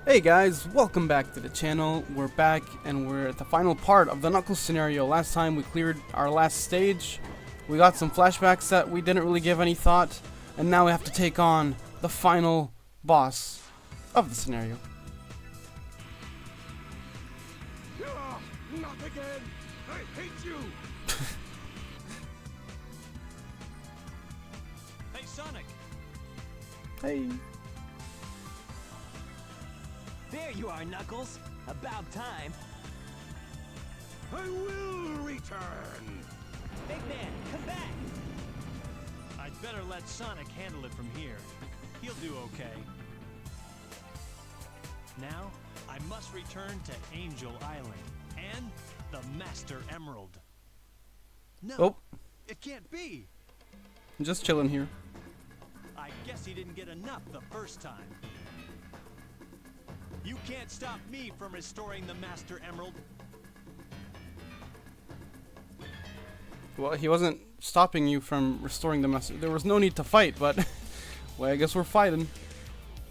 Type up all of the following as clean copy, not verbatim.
Hey guys, welcome back to the channel. We're back and we're at the final part of the Knuckles scenario. Last time we cleared our last stage. We got some flashbacks that we didn't really give any thought. And now we have to take on the final boss of the scenario. Not again! I hate you! Hey, Sonic! Hey. There you are, Knuckles! About time! I will return! Big man, come back! I'd better let Sonic handle it from here. He'll do okay. Now, I must return to Angel Island and the Master Emerald. No, Oh, it can't be! I'm just chilling here. I guess he didn't get enough the first time. You can't stop me from restoring the Master Emerald. Well, he wasn't stopping you from restoring the master. There was no need to fight, but well, I guess we're fighting.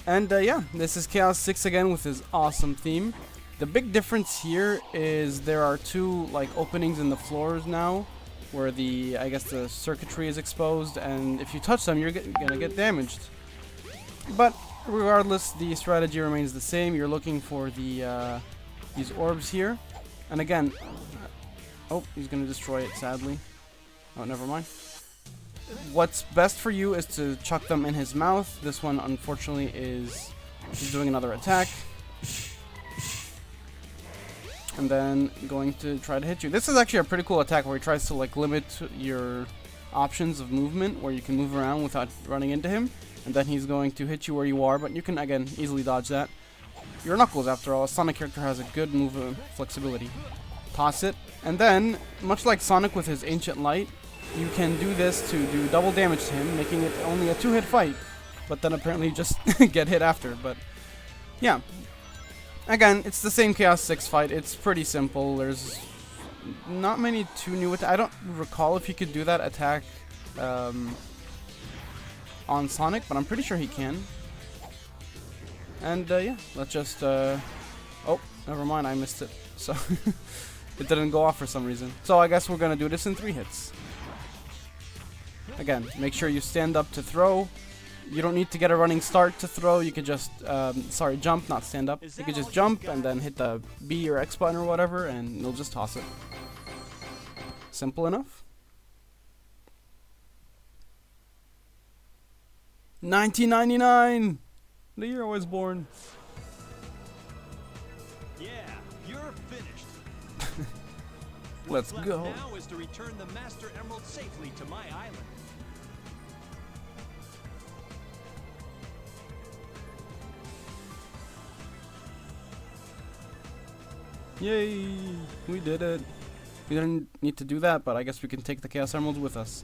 And yeah, this is Chaos 6 again with his awesome theme. The big difference here is there are two like openings in the floors now, where I guess the circuitry is exposed, and if you touch them, you're gonna get damaged. But regardless, the strategy remains the same. You're looking for the these orbs here, and again, oh, he's gonna destroy it sadly. Oh, never mind. What's best for you is to chuck them in his mouth. This one, unfortunately, is he's doing another attack. And then going to try to hit you. This is actually a pretty cool attack where he tries to like limit your options of movement, where you can move around without running into him. And then he's going to hit you where you are, but you can, again, easily dodge that. You're Knuckles, after all. A Sonic character has a good move flexibility. Toss it. And then, much like Sonic with his Ancient Light, you can do this to do double damage to him, making it only a 2-hit fight. But then apparently you just get hit after. But, yeah. Again, it's the same Chaos 6 fight. It's pretty simple. There's not many too new attacks. I don't recall if he could do that attack on Sonic, but I'm pretty sure he can. And yeah, let's just oh, never mind, I missed it. So it didn't go off for some reason. So I guess we're gonna do this in 3 hits. Again, make sure you stand up to throw. You don't need to get a running start to throw. You could just sorry, jump, not stand up. You could just jump and then hit the B or X button or whatever, and you'll just toss it. Simple enough. 1999, the year I was born. Yeah, you're finished. Let's What's go. left now is to return the Master Emerald safely to my island. Yay, we did it. We didn't need to do that, but I guess we can take the Chaos Emeralds with us.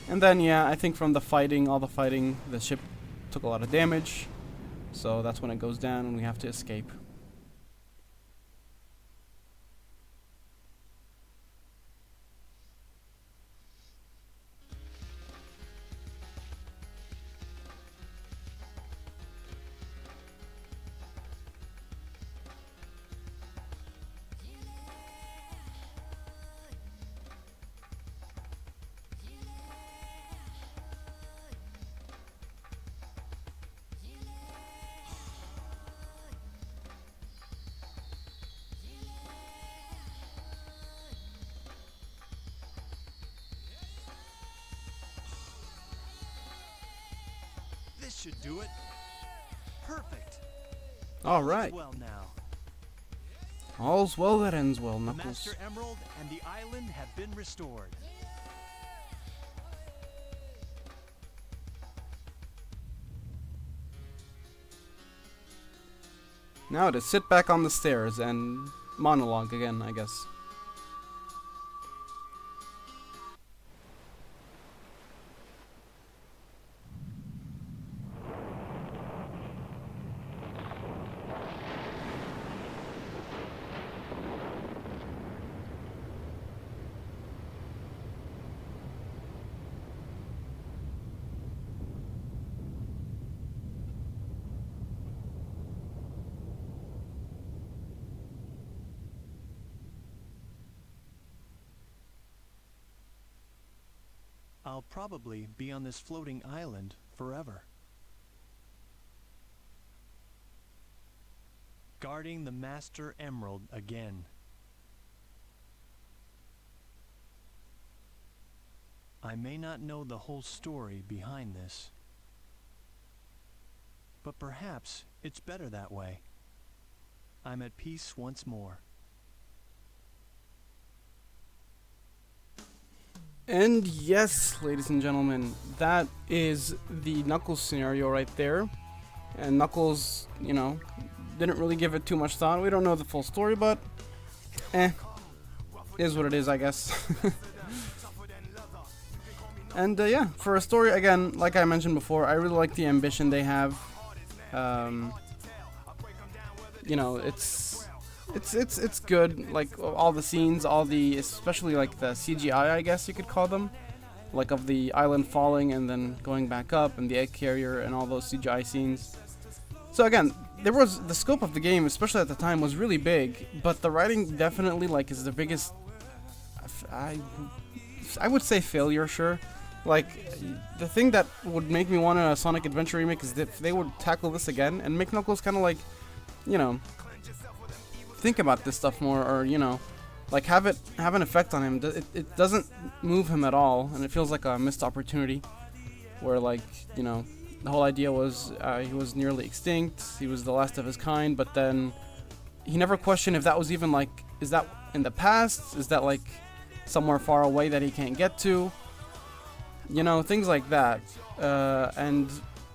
And then, yeah, I think from the fighting, all the fighting, the ship took a lot of damage. So that's when it goes down and we have to escape. This should do it. Perfect. All right. Well now, All's well that ends well, the Knuckles. Master Emerald and the island have been restored. Now to sit back on the stairs and monologue again, I guess. I'll probably be on this floating island forever. Guarding the Master Emerald again. I may not know the whole story behind this, but perhaps it's better that way. I'm at peace once more. And yes, ladies and gentlemen, that is the Knuckles scenario right there. And Knuckles, you know, didn't really give it too much thought. We don't know the full story, but is what it is, I guess. And yeah, for a story, again, like I mentioned before, I really like the ambition they have. You know, it's good. Like all the scenes, especially like the CGI, I guess you could call them, like of the island falling and then going back up, and the egg carrier and all those CGI scenes. So again, the scope of the game, especially at the time, was really big, but the writing definitely is the biggest. I would say failure, sure. Like, the thing that would make me want a Sonic Adventure remake is if they would tackle this again and make Knuckles kind of like, you know, think about this stuff more, or, you know, like have an effect on him. It doesn't move him at all, and it feels like a missed opportunity where, like, you know, the whole idea was he was nearly extinct, he was the last of his kind, but then he never questioned if that was even like, is that in the past? Is that like somewhere far away that he can't get to? You know, things like that. And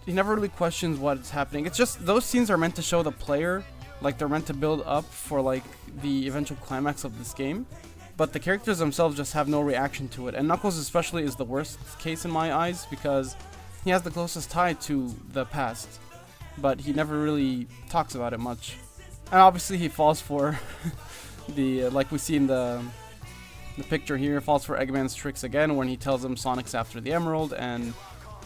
he never really questions what's happening. It's just, those scenes are meant to show the player, like they're meant to build up for like the eventual climax of this game. But the characters themselves just have no reaction to it. And Knuckles especially is the worst case in my eyes, because he has the closest tie to the past, but he never really talks about it much. And obviously he falls for the, like we see in the picture here, falls for Eggman's tricks again when he tells him Sonic's after the Emerald and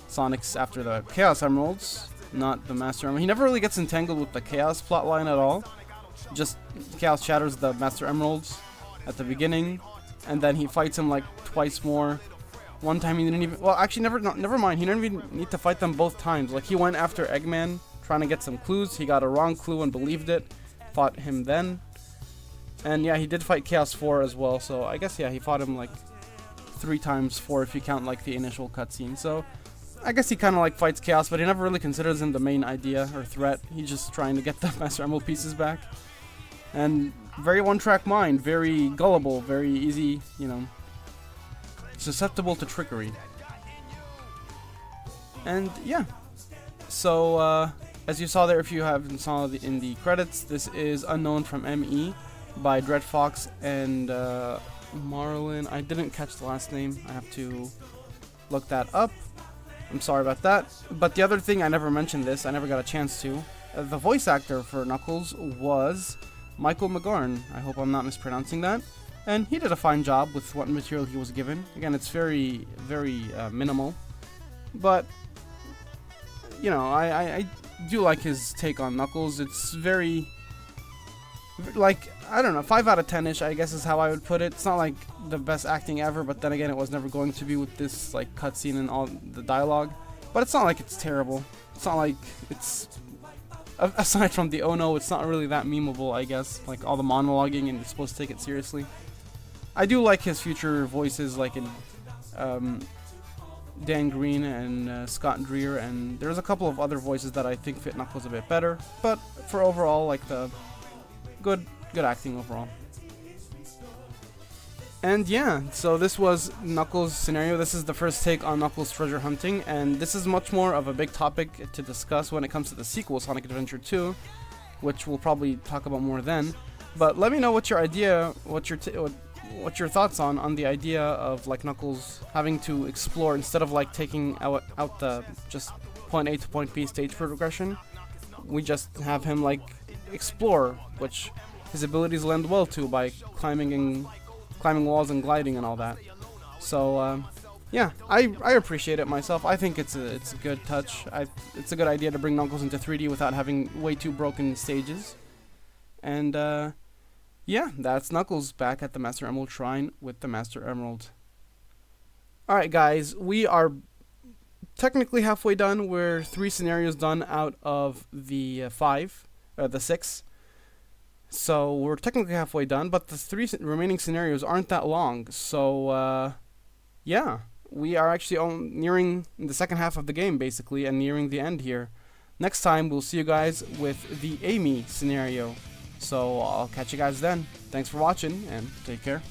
Sonic's after the Chaos Emeralds, not the Master Emerald. He never really gets entangled with the Chaos plotline at all. Just Chaos shatters the Master Emeralds at the beginning, and then he fights him like twice more. One time he didn't even, well, actually never mind, he didn't even need to fight them both times. Like, he went after Eggman trying to get some clues, he got a wrong clue and believed it, fought him then. And yeah, he did fight Chaos 4 as well, so I guess, yeah, he fought him like 3 times 4 if you count like the initial cutscene. So I guess he kind of like fights Chaos, but he never really considers him the main idea or threat. He's just trying to get the Master Emerald pieces back. And very one-track mind, very gullible, very easy, you know, susceptible to trickery. And yeah, so as you saw there, if you haven't saw in the credits, this is Unknown from ME by Dread Fox and Marlin. I didn't catch the last name, I have to look that up. I'm sorry about that. But the other thing, I never mentioned this, I never got a chance to. The voice actor for Knuckles was Michael McGorn. I hope I'm not mispronouncing that. And he did a fine job with what material he was given. Again, it's very, very minimal. But, you know, I do like his take on Knuckles. It's very, like, I don't know, 5 out of 10-ish, I guess is how I would put it. It's not like the best acting ever, but then again, it was never going to be with this, like, cutscene and all the dialogue. But it's not like it's terrible. It's not like it's, aside from the oh no, it's not really that memeable, I guess. Like, all the monologuing, and you're supposed to take it seriously. I do like his future voices, like in Dan Green and Scott Dreer, and there's a couple of other voices that I think fit Knuckles a bit better. But for overall, like, the good acting overall. And yeah, so this was Knuckles' scenario. This is the first take on Knuckles treasure hunting, and this is much more of a big topic to discuss when it comes to the sequel, Sonic Adventure 2, which we'll probably talk about more then. But let me know what your idea, what your thoughts on the idea of, like, Knuckles having to explore instead of like taking out the just point A to point B stage progression. We just have him like explore, which his abilities lend well to by climbing walls and gliding and all that. So yeah, I appreciate it myself. I think it's a good touch. It's a good idea to bring Knuckles into 3D without having way too broken stages. And yeah, that's Knuckles back at the Master Emerald Shrine with the Master Emerald. Alright guys, we are technically halfway done. We're 3 scenarios done out of the 6. So we're technically halfway done, but the 3 remaining scenarios aren't that long. So yeah, we are actually nearing the second half of the game basically, and nearing the end here. Next time we'll see you guys with the Amy scenario. So I'll catch you guys then. Thanks for watching and take care.